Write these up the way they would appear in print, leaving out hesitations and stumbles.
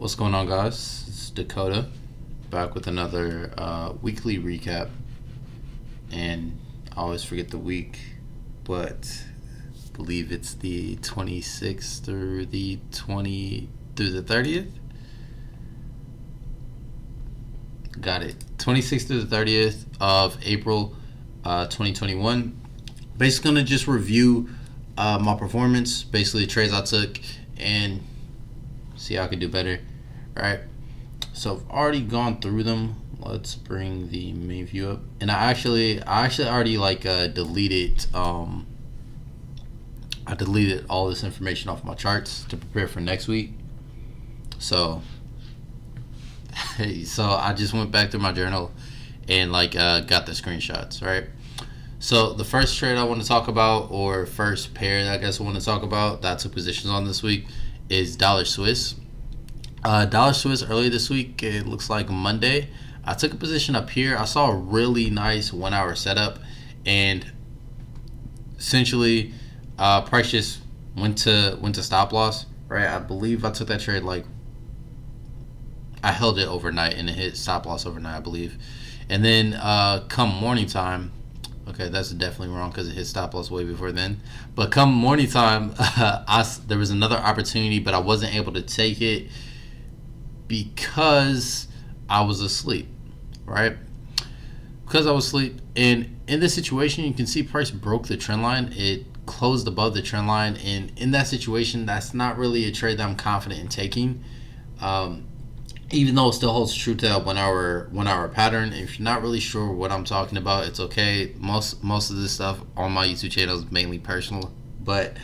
What's going on, guys? It's Dakota back with another weekly recap, and I always forget the week, but I believe it's the 26th through the 30th. Got it. 26th through the 30th of April, 2021. Basically, gonna just review my performance, basically trades I took, and see how I can do better. Right, so I've already gone through them. Let's bring the main view up, and I actually already deleted I deleted all this information off my charts to prepare for next week. So I just went back through my journal and got the screenshots. Right, so the first trade I want to talk about, or first pair that I guess I want to talk about that I took positions on this week, is dollar Swiss. Dollar Swiss earlier this week, it looks like Monday, I took a position up here. I saw a really nice 1 hour setup, and essentially price just went to stop loss. Right, I believe I took that trade, I held it overnight and it hit stop loss overnight, I believe. And then come morning time, okay, that's definitely wrong because it hit stop loss way before then. But come morning time, there was another opportunity, but I wasn't able to take it because I was asleep, right? Because I was asleep. And in this situation, you can see price broke the trend line. It closed above the trend line. And in that situation, that's not really a trade that I'm confident in taking. Even though it still holds true to that one hour pattern. If you're not really sure what I'm talking about, it's okay. Most of this stuff on my YouTube channel is mainly personal, but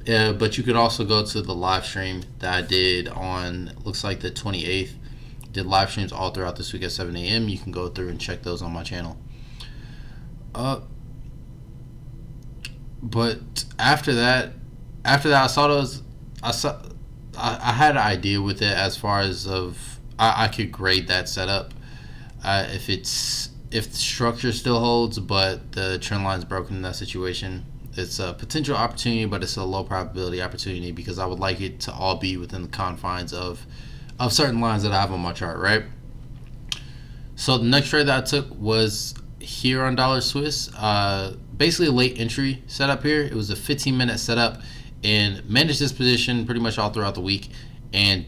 you could also go to the live stream that I did on, looks like the 28th. Did live streams all throughout this week at 7 a.m. You can go through and check those on my channel. But after that, I saw those. I had an idea with it as far as I could grade that setup. If the structure still holds, but the trend line's broken in that situation, it's a potential opportunity, but it's a low probability opportunity because I would like it to all be within the confines of certain lines that I have on my chart, right? So the next trade that I took was here on dollar Swiss. Basically a late entry setup here. It was a 15-minute setup, and managed this position pretty much all throughout the week, and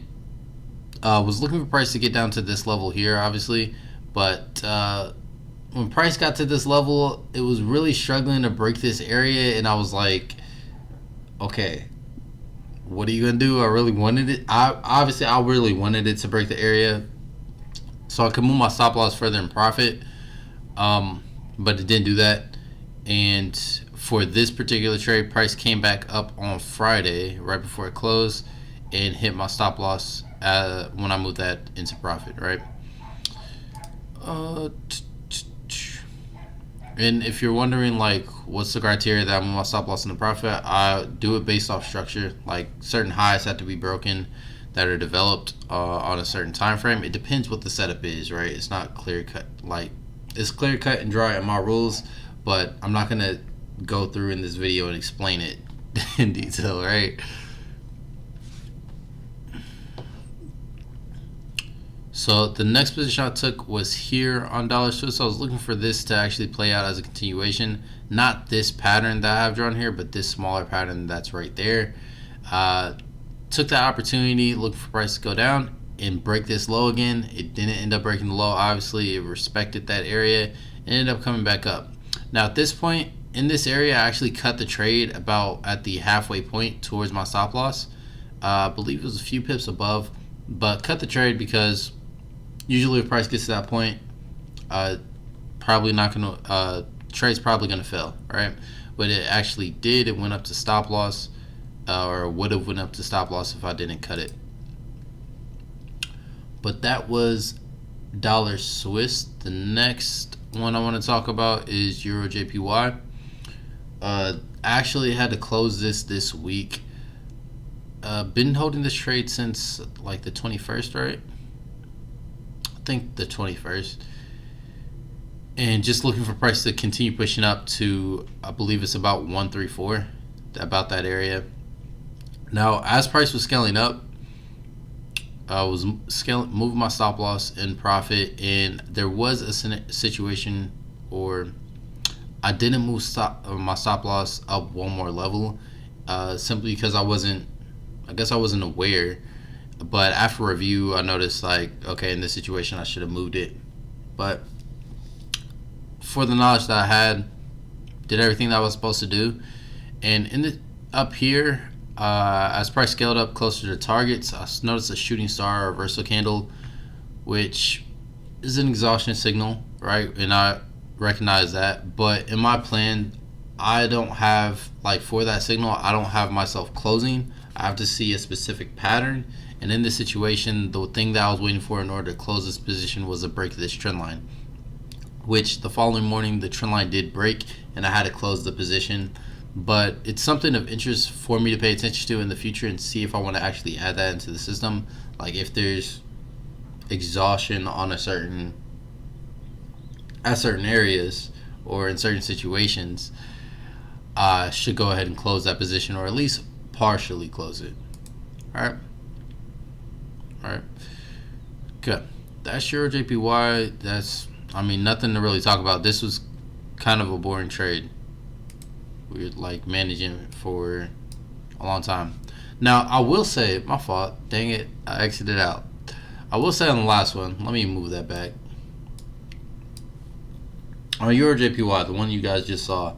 was looking for price to get down to this level here, obviously, but when price got to this level, it was really struggling to break this area, and I was like, okay, what are you gonna do? I really wanted it. I really wanted it to break the area so I could move my stop loss further in profit, but it didn't do that. And for this particular trade, price came back up on Friday right before it closed and hit my stop loss when I moved that into profit, right? And if you're wondering what's the criteria that I move my stop loss into profit, I do it based off structure. Certain highs have to be broken that are developed on a certain time frame. It depends what the setup is, right? It's not clear cut. It's clear cut and dry in my rules, but I'm not gonna go through in this video and explain it in detail, right? So the next position I took was here on dollar Swiss. I was looking for this to actually play out as a continuation, not this pattern that I have drawn here, but this smaller pattern that's right there. Took that opportunity, looking for price to go down and break this low again. It didn't end up breaking the low. Obviously, it respected that area and ended up coming back up. Now at this point in this area, I actually cut the trade about at the halfway point towards my stop loss. I believe it was a few pips above, but cut the trade because usually if price gets to that point, trade's probably gonna fail, right? But it actually did. It went up to stop loss, or would have went up to stop loss if I didn't cut it. But that was dollar Swiss. The next one I want to talk about is EURJPY. Actually had to close this week. Been holding this trade since the 21st, right? I think the 21st, and just looking for price to continue pushing up to, I believe it's about 134, about that area. Now as price was scaling up, I was moving my stop loss in profit, and there was a situation, or I didn't move my stop loss up one more level, simply because I wasn't aware. But after review, I noticed, like, okay, in this situation, I should have moved it. But for the knowledge that I had, did everything that I was supposed to do. And in the up here, as price scaled up closer to targets, I noticed a shooting star reversal candle, which is an exhaustion signal, right? And I recognize that. But in my plan, I don't have, like, for that signal, I don't have myself closing. I have to see a specific pattern. And in this situation, the thing that I was waiting for in order to close this position was a break of this trend line, which the following morning the trend line did break, and I had to close the position. But it's something of interest for me to pay attention to in the future and see if I want to actually add that into the system. Like, if there's exhaustion on at certain areas or in certain situations, I should go ahead and close that position, or at least partially close it. All right. Good. That's EURJPY. That's, I mean, nothing to really talk about. This was kind of a boring trade. We were, like, managing it for a long time. Now, I will say, my fault. Dang it, I exited out. I will say on the last one, let me move that back. On EURJPY, the one you guys just saw,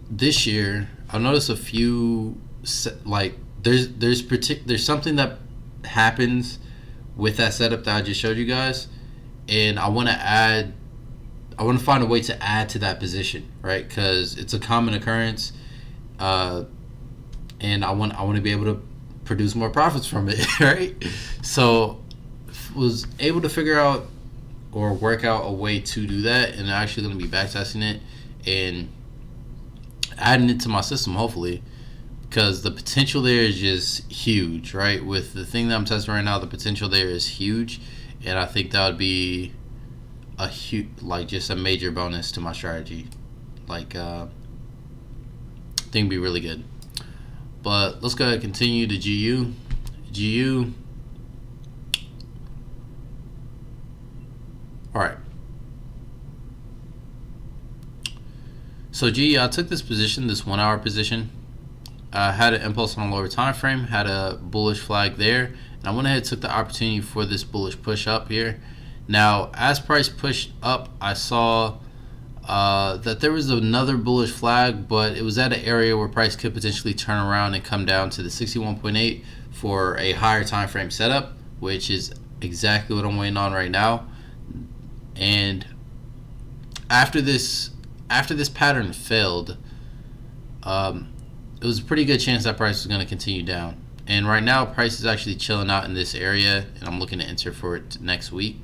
this year, I've noticed a few, like, there's something that happens with that setup that I just showed you guys, and I want to find a way to add to that position, right? Because it's a common occurrence, and I want to be able to produce more profits from it, right? So was able to figure out or work out a way to do that, and I'm actually going to be backtesting it and adding it to my system, hopefully, because the potential there is just huge, right? With the thing that I'm testing right now, the potential there is huge, and I think that would be a huge, like, just a major bonus to my strategy. Like, I think it'd be really good. But let's go ahead and continue to GU. All right. So GU, I took this position, this 1 hour position. I had an impulse on a lower time frame, had a bullish flag there, and I went ahead and took the opportunity for this bullish push up here. Now, as price pushed up, I saw that there was another bullish flag, but it was at an area where price could potentially turn around and come down to the 61.8 for a higher time frame setup, which is exactly what I'm waiting on right now. And after this pattern failed, it was a pretty good chance that price was going to continue down. And right now, price is actually chilling out in this area, and I'm looking to enter for it next week.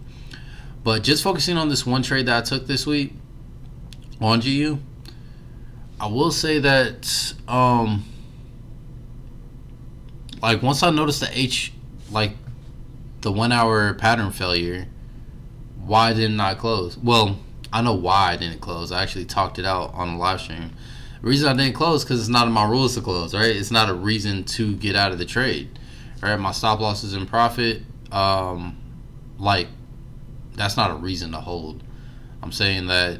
But just focusing on this one trade that I took this week on GU, I will say that like, once I noticed the 1 hour pattern failure, why didn't I close? Well, I know why I didn't close. I actually talked it out on the live stream. The reason I didn't close because it's not in my rules to close, right? It's not a reason to get out of the trade, right? My stop loss is in profit. Like, that's not a reason to hold. I'm saying that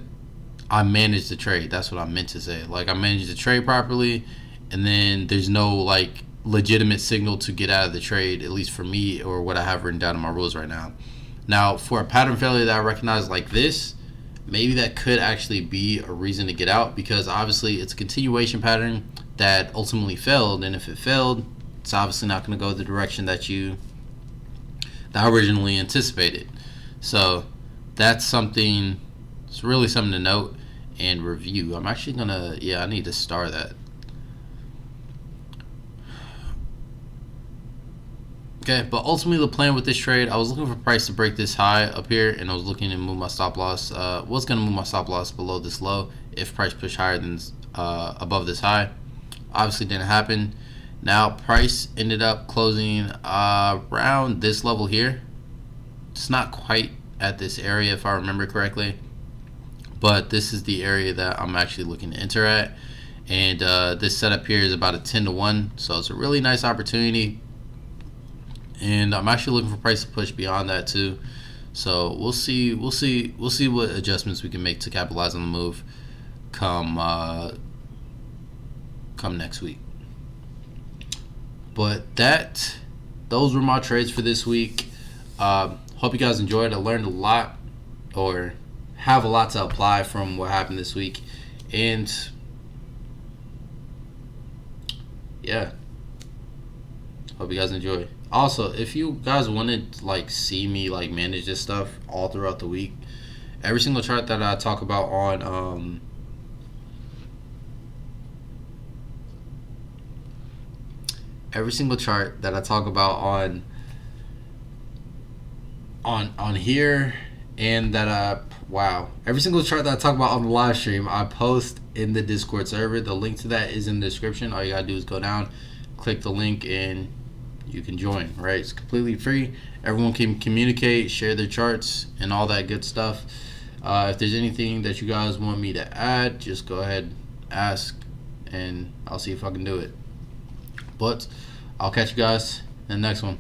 I managed the trade. That's what I meant to say. Like, I managed the trade properly, and then there's no, like, legitimate signal to get out of the trade, at least for me, or what I have written down in my rules right now. Now, for a pattern failure that I recognize like this, maybe that could actually be a reason to get out, because obviously it's a continuation pattern that ultimately failed, and if it failed, it's obviously not going to go the direction that I originally anticipated. So that's something, it's really something to note and review. I'm actually gonna, I need to star that. Okay, but ultimately the plan with this trade, I was looking for price to break this high up here, and I was looking to move my stop loss. Was going to move my stop loss below this low if price pushed higher than above this high. Obviously didn't happen. Now price ended up closing around this level here. It's not quite at this area if I remember correctly, but this is the area that I'm actually looking to enter at. and this setup here is about a 10-to-1, so it's a really nice opportunity. And I'm actually looking for price to push beyond that too. So we'll see what adjustments we can make to capitalize on the move come next week. But those were my trades for this week. Hope you guys enjoyed. I learned a lot, or have a lot to apply from what happened this week. And yeah, hope you guys enjoy. Also, if you guys wanted to like see me like manage this stuff all throughout the week, every single chart that I talk about on here, and that every single chart that I talk about on the live stream, I post in the Discord server. The link to that is in the description. All you gotta do is go down, click the link, and you can join. Right, it's completely free. Everyone can communicate, share their charts, and all that good stuff. If there's anything that you guys want me to add, just go ahead, ask, and I'll see if I can do it. But I'll catch you guys in the next one.